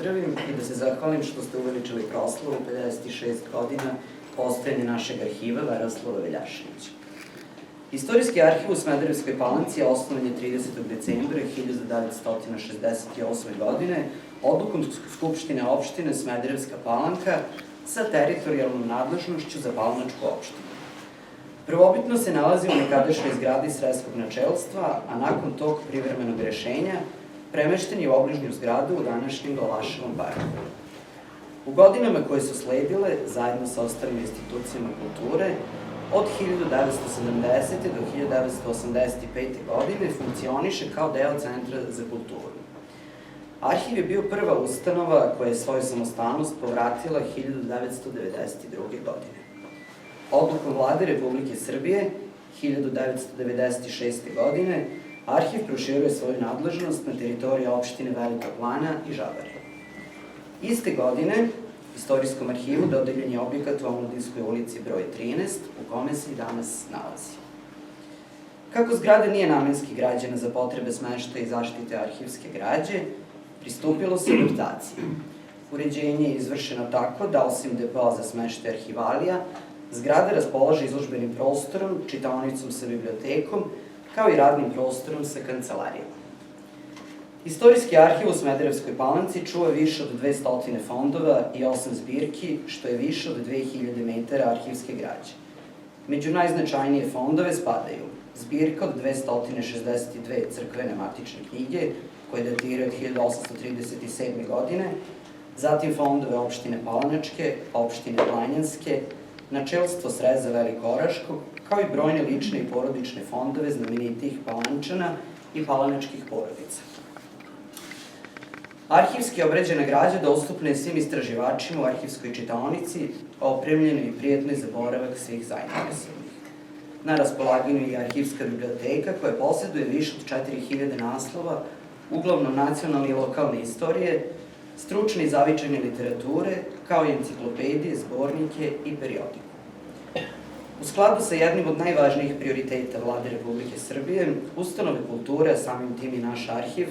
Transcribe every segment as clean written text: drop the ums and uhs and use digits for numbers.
pozdravim i da se zahvalim što ste uveličili proslavu 56 godina postojanja našeg arhiva Veroslava Veljaševića. Istorijski arhiv u Smederevskoj Palanci osnovan je 30. decembra 1968. godine odlukom Skupštine opštine Smederevska Palanka sa teritorijalnom nadležnošću za Palanačku opštinu. Prvobitno se nalazi u nekadašnjoj zgradi sredskog načelstva, a nakon tog privremenog rešenja premešten je u obližnju zgradu u današnjem Glavaševom parku. U godinama koje su sledile, zajedno sa ostalim institucijama kulture, od 1970. do 1985. godine funkcioniše kao deo Centra za kulturu. Arhiv je bio prva ustanova koja je svoju samostalnost povratila 1992. godine. Odlukom Vlade Republike Srbije 1996. godine arhiv proširuje svoju nadležnost na teritoriji opštine Velika Plana i Žabare. Iste godine Istorijskom arhivu dodeljen je objekat u Omladinskoj ulici broj 13, u kome se i danas nalazi. Kako zgrada nije namenski građena za potrebe smeštaja i zaštite arhivske građe, pristupilo se adaptaciji. Uređenje je izvršeno tako da, osim depoa za smeštaj arhivalija, zgrada raspolaže izložbenim prostorom, čitaonicom sa bibliotekom, kao i radnim prostorom sa kancelarijom. Istorijski arhiv u Smederevskoj Palanci čuva više od 200 fondova i 8 zbirki, što je više od 2000 metara arhivske građe. Među najznačajnije fondove spadaju zbirka od 262 crkvene matične knjige, koje datiraju od 1837. godine, zatim fondove opštine Palanačke, opštine Planjanske, načelstvo Sreza Velikoraškog, kao i brojne lične i porodične fondove znamenitih Palančana i palanačkih porodica. Arhivski obrađena građa dostupna je svim istraživačima u arhivskoj čitaonici, opremljenoj i prijetnoj za boravak svih zainteresovanih. Na raspolaganju je arhivska biblioteka koja poseduje više od 4000 naslova, uglavnom nacionalne i lokalne istorije, stručne i zavičajne literature, kao i enciklopedije, zbornike i periodiku. U skladu sa jednim od najvažnijih prioriteta Vlade Republike Srbije, ustanove kulture, a samim tim i naš arhiv,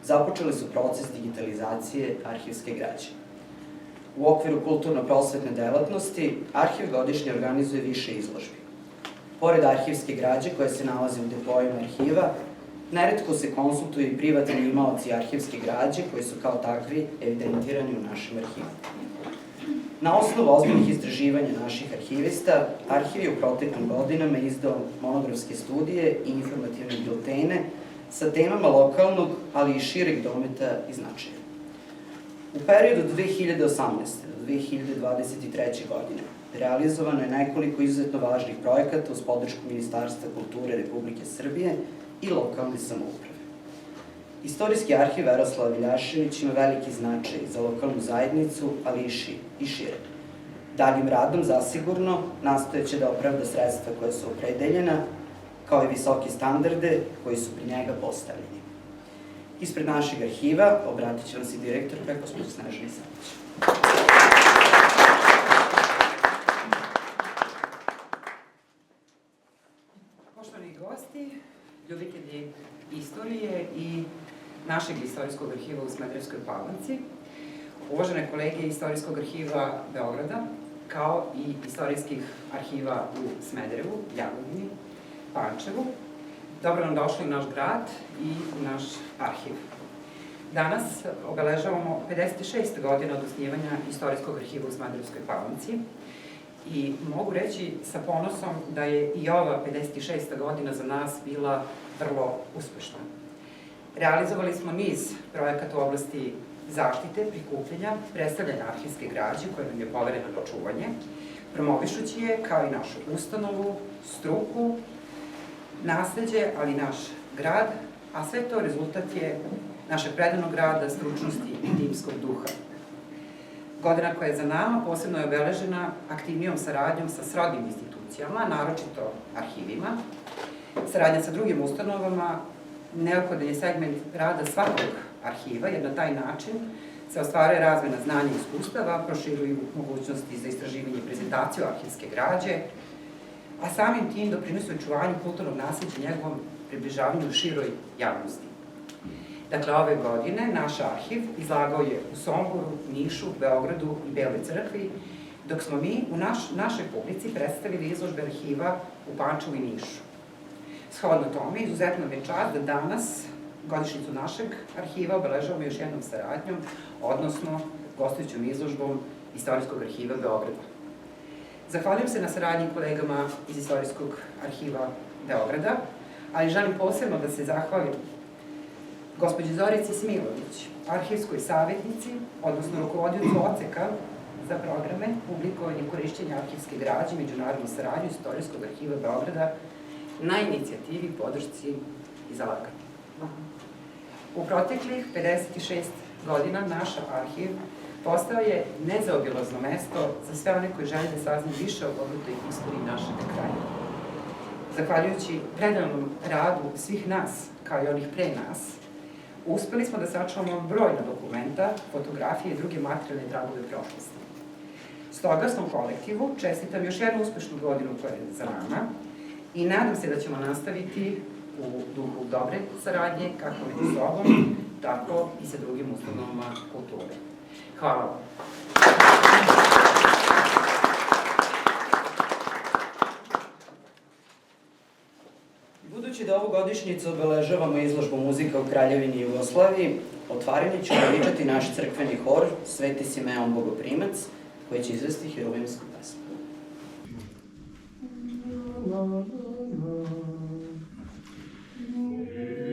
započeli su proces digitalizacije arhivske građe. U okviru kulturno-prosvetne delatnosti, arhiv godišnje organizuje više izložbi. Pored arhivske građe koja se nalazi u depoima arhiva, neretko se konsultuju i privatni imaoci arhivske građe koji su kao takvi evidentirani u našem arhivu. Na osnovu ozbiljnih istraživanja naših arhivista, arhiv je u proteklim godinama izdao monografske studije i informativne biltene sa temama lokalnog, ali i šireg dometa i značaja. U periodu od 2018. do 2023. godine realizovano je nekoliko izuzetno važnih projekata uz podršku Ministarstva kulture Republike Srbije i lokalne samouprave. Istorijski arhiv Veroslava Veljaševića ima veliki značaj za lokalnu zajednicu, ali i šire. Daljim radom, zasigurno, nastojeće da opravda sredstva koja su opredeljena, kao i visoke standarde koji su pri njega postavljeni. Ispred našeg arhiva obratit će vam se direktor gospođa Snežana Savić. Poštovani gosti, ljubitelji istorije i našeg istorijskog arhiva u Smederevskoj Palanci, uvažene kolege Istorijskog arhiva Beograda, kao i istorijskih arhiva u Smederevu, Jagodini, Pančevu, dobro nam došli u naš grad i u naš arhiv. Danas obeležavamo 56 godina od osnivanja Istorijskog arhiva u Smederevskoj Palanci i mogu reći sa ponosom da je i ova 56. godina za nas bila vrlo uspešna. Realizovali smo niz projekata u oblasti zaštite, prikupljanja, predstavljanja arhivske građe koja nam je poverena na čuvanje, promovišući je kao i našu ustanovu, struku, nasleđe, ali i naš grad, a sve to rezultat je našeg predanog rada, stručnosti i timskog duha. Godina koja je za nama posebno je obeležena aktivnijom saradnjom sa srodnim institucijama, naročito arhivima. Saradnja sa drugim ustanovama neophodan je segment rada svakog arhiva, jer na taj način se ostvaruje razmena znanja i iskustava, proširuju mogućnosti za istraživanje i prezentaciju arhivske građe, a samim tim doprinosi očuvanju kulturnog nasleđa i njegovom približavanju široj javnosti. Dakle, ove godine naš arhiv izlagao je u Somboru, Nišu, Beogradu i Beloj Crkvi, dok smo mi u našoj publici predstavili izložbe arhiva u Pančevu i Nišu. Shodno tome, izuzetno mi je čast da danas godišnjicu našeg arhiva obeležavamo još jednom saradnjom, odnosno gostujućom izložbom Istorijskog arhiva Beograda. Zahvaljujem se na saradnji kolegama iz Istorijskog arhiva Beograda, ali želim posebno da se zahvalim gospođi Zorici Smilović, arhivskoj savjetnici, odnosno rukovodiocu odseka za programe, publikovanje i korišćenje arhivske građe, međunarodnu saradnju Istorijskog arhiva Beograda na inicijativi, podršci i zalaganju. U proteklih 56 godina naš arhiv postao je nezaobilazno mesto za sve one koji žele da saznaju više o bogatoj istoriji našeg kraja. Zahvaljujući predanom radu svih nas, kao i onih pre nas, uspeli smo da sačuvamo brojna dokumenta, fotografije i druge materijalne tragove prošlosti. Stoga svom kolektivu čestitam još jednu uspešnu godinu koja je za nama i nadam se da ćemo nastaviti u duhu dobre saradnje, kako među sobom, tako i sa drugim ustanovama kulture. Hvala vam. Budući da ovu godišnjicu obeležavamo izložbu muzika u Kraljevini Jugoslaviji, otvaranje ću veličati naš crkveni hor Sveti Simeon Bogoprimac, koji će izvesti Hiruvimsku pesmu. Yeah.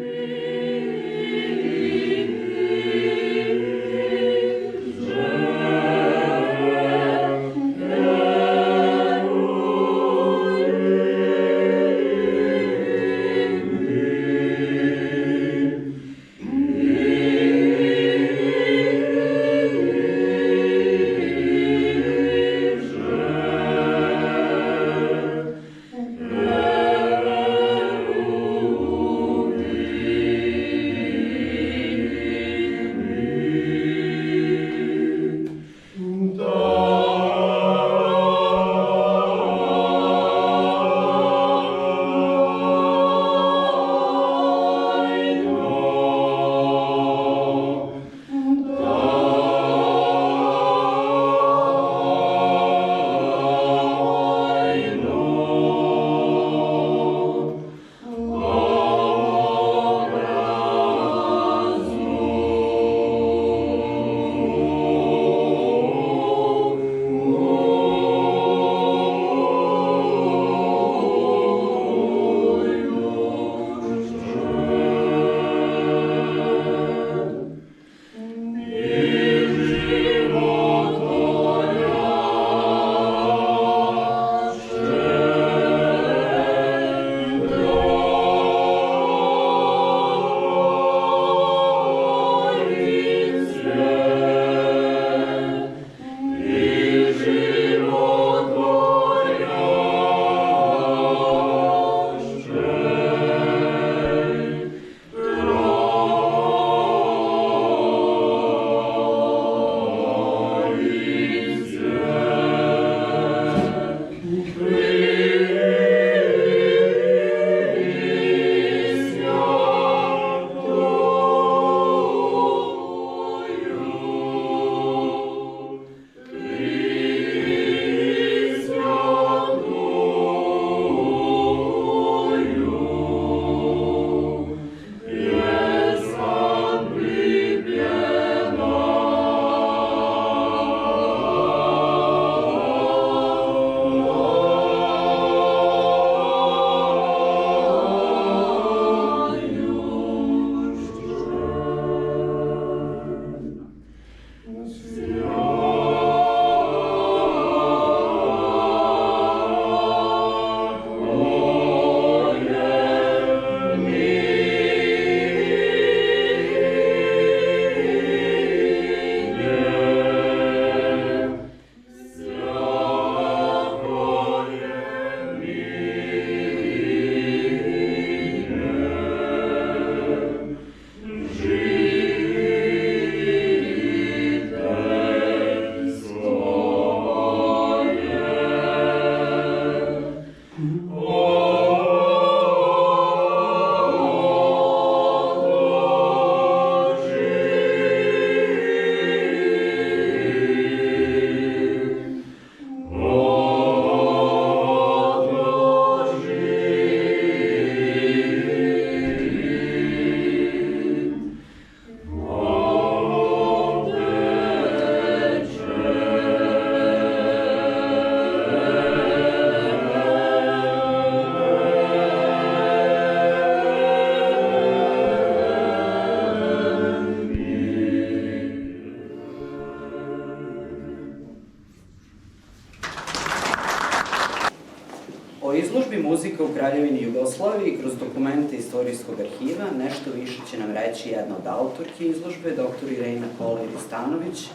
O izložbi Muzika u Kraljevini Jugoslaviji kroz dokumente Istorijskog arhiva nešto više će nam reći jedna od autorki izložbe, dr. Irena Koler-Stanović,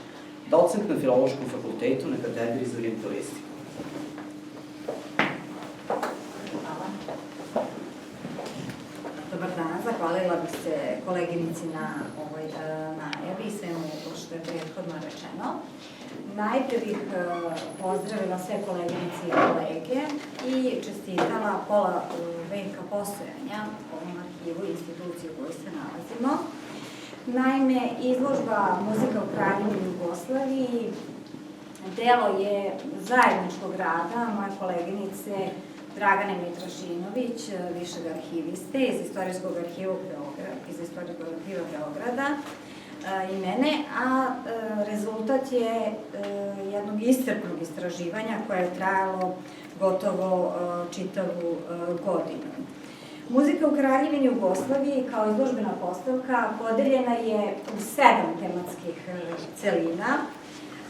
docent na Filološkom fakultetu na katedri za orijentalistiku. Hvala. Dobar dan, zahvalila bih se koleginici na ovoj najavi i svemu što je prethodno rečeno. Najpre bih pozdravila sve koleginice i kolege i čestitala pola veka postojanja ovom arhivu i instituciji u kojoj se nalazimo. Naime, izložba Muzika u Kraljevini Jugoslaviji delo je zajedničkog rada moje koleginice Dragane Mitrašinović, višeg arhiviste iz Istorijskog arhiva Beograda i mene, a rezultat je jednog iscrpnog istraživanja koje je trajalo gotovo čitavu godinu. Muzika u Kraljevini Jugoslaviji kao izložbena postavka podeljena je u 7 tematskih celina,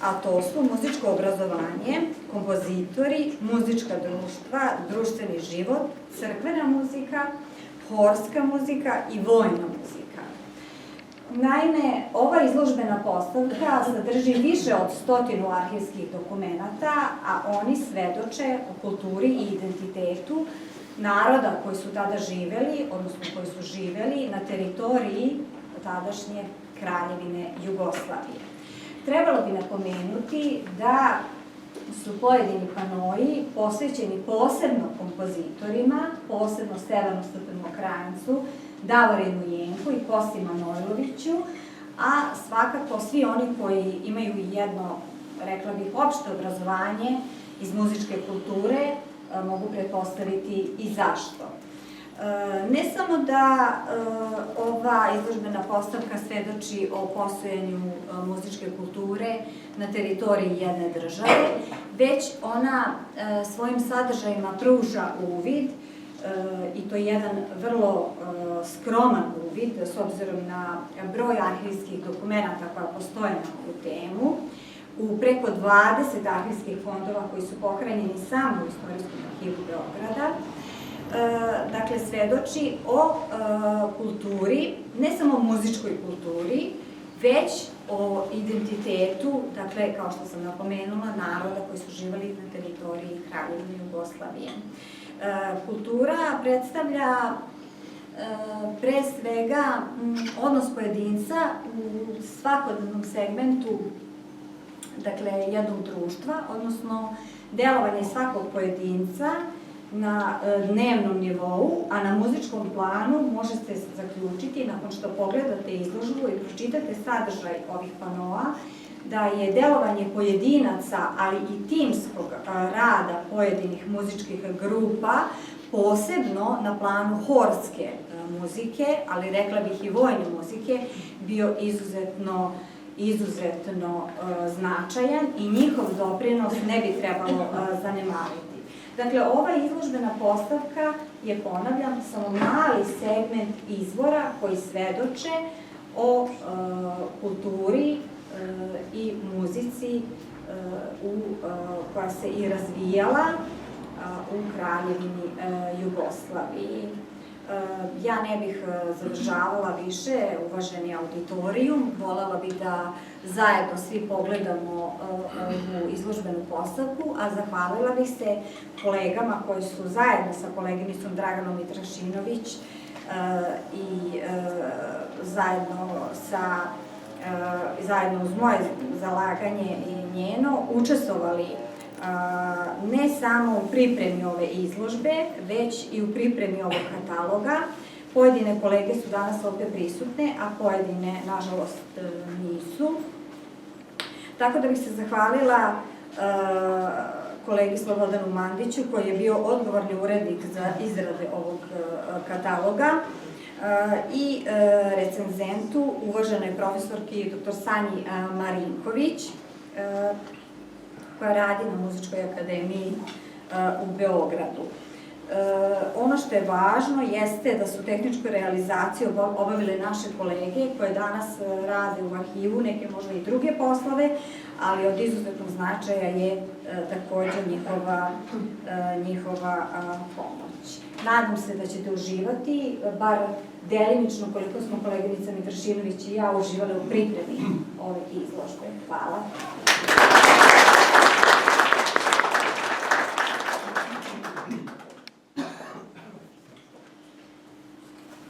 a to su muzičko obrazovanje, kompozitori, muzička društva, društveni život, crkvena muzika, horska muzika i vojna muzika. Naime, ova izložbena postavka sadrži više od 100 arhivskih dokumenata, a oni svedoče o kulturi i identitetu naroda koji su tada živeli, odnosno koji su živeli na teritoriji tadašnje Kraljevine Jugoslavije. Trebalo bi napomenuti da su pojedini panoi posvećeni posebno kompozitorima, posebno Stevanu Stepemokranjcu, Davorinu Jenku i Kosti Manojloviću, a svakako svi oni koji imaju jedno, rekla bih, opšte obrazovanje iz muzičke kulture mogu pretpostaviti i zašto. Ne samo da ova izložbena postavka svedoči o postojanju muzičke kulture na teritoriji jedne države, već ona svojim sadržajima pruža uvid, i to jedan vrlo skroman uvid, s obzirom na broj arhivskih dokumenta koja postoje na ovu temu, u preko 20 arhivskih fondova koji su pohranjeni samo u Istorijskom arhivu Beograda. Dakle, svedoči o kulturi, ne samo muzičkoj kulturi, već o identitetu, dakle, kao što sam napomenula, naroda koji su živali na teritoriji Kraljevine Jugoslavije. Kultura predstavlja pre svega odnos pojedinca u svakodnevnom segmentu, dakle, jednog društva, odnosno delovanje svakog pojedinca na dnevnom nivou, a na muzičkom planu možete zaključiti, nakon što pogledate izložbu i pročitate sadržaj ovih panoa, da je delovanje pojedinaca, ali i timskog rada pojedinih muzičkih grupa, posebno na planu horske muzike, ali rekla bih i vojne muzike, bio izuzetno značajan i njihov doprinos ne bi trebalo zanemariti. Dakle, ova izložbena postavka je, ponavljam, samo mali segment izvora koji svedoče o kulturi i muzici koja se i razvijala u Kraljevini Jugoslaviji. Ja ne bih zadržavala više uvaženi auditorijum, voljela bih da zajedno svi pogledamo ovu izložbenu postavku, a zahvalila bih se kolegama koji su zajedno sa koleginicom Draganom Mitrašinović i zajedno uz moje zalaganje i njeno učestvovali ne samo u pripremi ove izložbe, već i u pripremi ovog kataloga. Pojedine kolege su danas ovde prisutne, a pojedine, nažalost, nisu. Tako da bih se zahvalila kolegi Slobodanu Mandiću, koji je bio odgovorni urednik za izrade ovog kataloga, i recenzentu, uvaženoj profesorki dr. Sanji Marinković, koja radi na Muzičkoj akademiji u Beogradu. Ono što je važno jeste da su tehničku realizaciju obavile naše kolege koje danas rade u arhivu, neke možda i druge poslove, ali od izuzetnog značaja je takođe njihova pomoć. Nadam se da ćete uživati, bar delimično koliko smo koleginica Mitrašinović i ja uživale u pripremi ove izložbe. Hvala.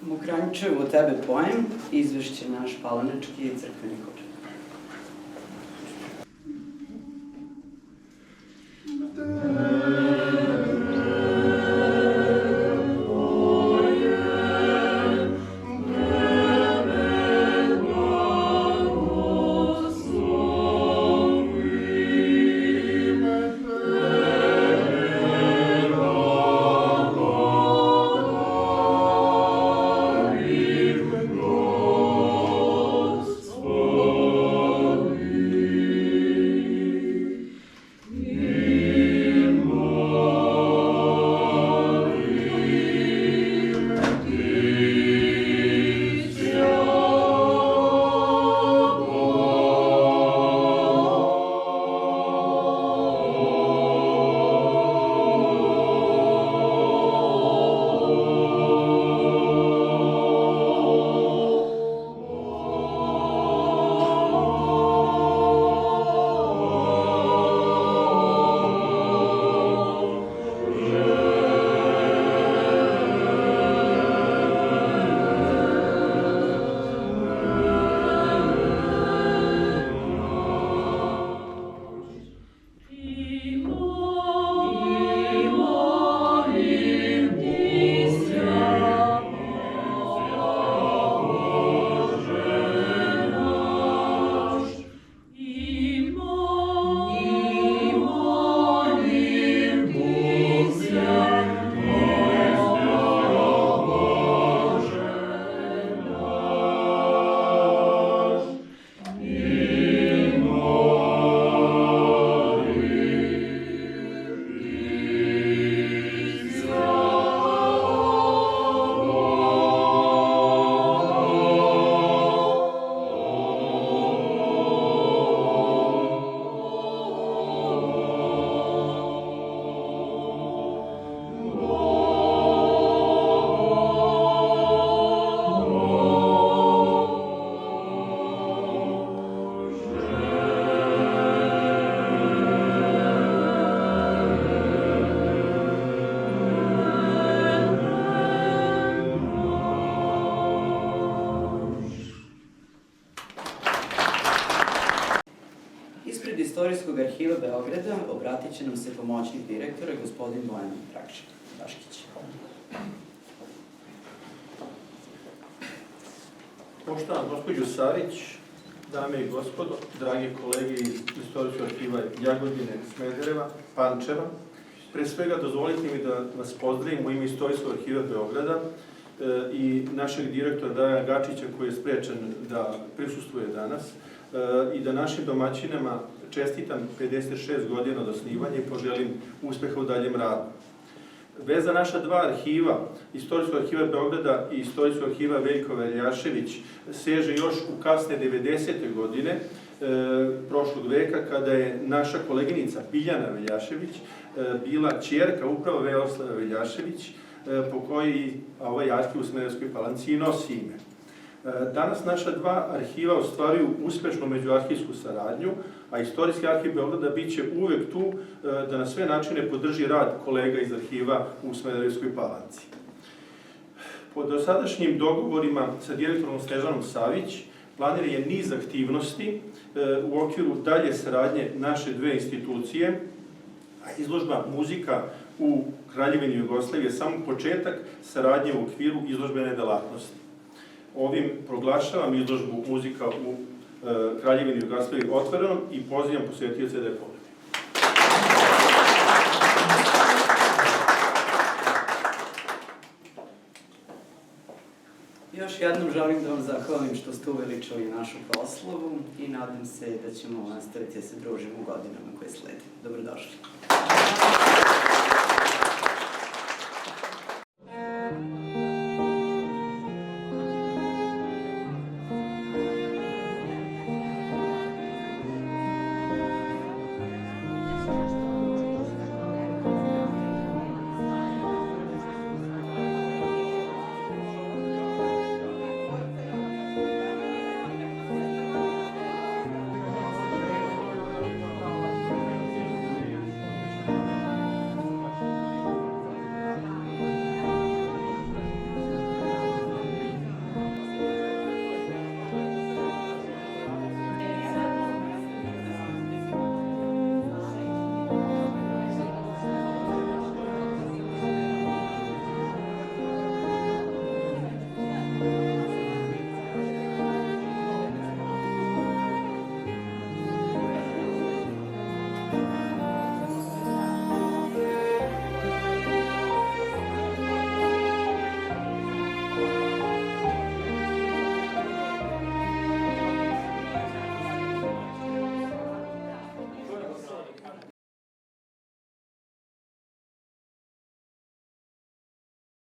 Mokranjčevo tebe pojem, izvešće naš palanački i crkveni hor. Istorijskog arhiva Beograda obratit će nam se pomoćnik direktora, gospodin Bojan Draškić. Poštovana gospođo Savić, dame i gospodo, dragi kolege iz Istorijskog arhiva Jagodine, Smedereva, Pančeva, pre svega dozvolite mi da vas pozdravim u ime Istorijskog arhiva Beograda i našeg direktora Dajana Gačića koji je sprečen da prisustvuje danas i da našim domaćinama čestitam 56 godina od osnivanja i poželim uspeha u daljem radu. Veza naša dva arhiva, Istorijskog arhiva Beograda i Istorijskog arhiva Veljko Veljašević, seže još u kasne 90. godine prošlog veka, kada je naša koleginica Biljana Veljašević bila ćerka upravo Veoslava Veljašević, po kojoj ovaj arhiv u Smederevskoj Palanci nosi ime. Danas naša dva arhiva ostvaruju uspešnu međuarhivsku saradnju, a Istorijski arhiv Beograda bit će uvek tu da na sve načine podrži rad kolega iz arhiva u Smederevskoj Palanci. Po dosadašnjim dogovorima sa direktorom Snežanom Savić planiran je niz aktivnosti u okviru dalje saradnje naše dve institucije, a izložba Muzika u Kraljevini Jugoslavije je samo početak saradnje u okviru izložbene delatnosti. Ovim proglašavam izložbu Muzika u Kraljevini Jugoslavije otvorenom i pozivam posetioce da je pogledaju. Još jednom želim da vam zahvalim što ste uveličali našu proslavu i nadam se da ćemo nastaviti da se družimo u godinama koje slede. Dobrodošli.